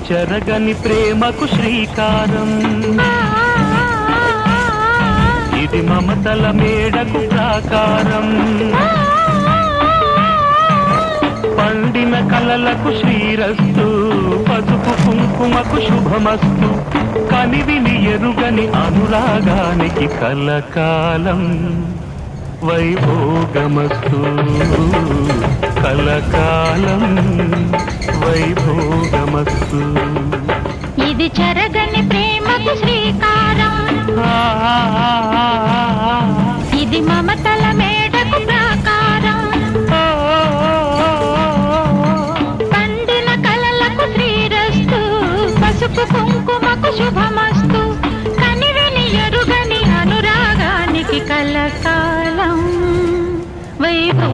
చెరగని ప్రేమకు శ్రీకారం, ఇది మమతల మేడకు ప్రాకారం, పండిన కలలకు శ్రీరస్తు, పసుపు కుంకుమకు శుభమస్తు, కనివిని ఎరుగని అనురాగానికి కలకాలం వైభోగమస్తు, కలకాలం వైభోగమస్తు. ఇది చెరగని ప్రేమకు శ్రీకారం, ఇది మమతల మేడకు ప్రాకారం.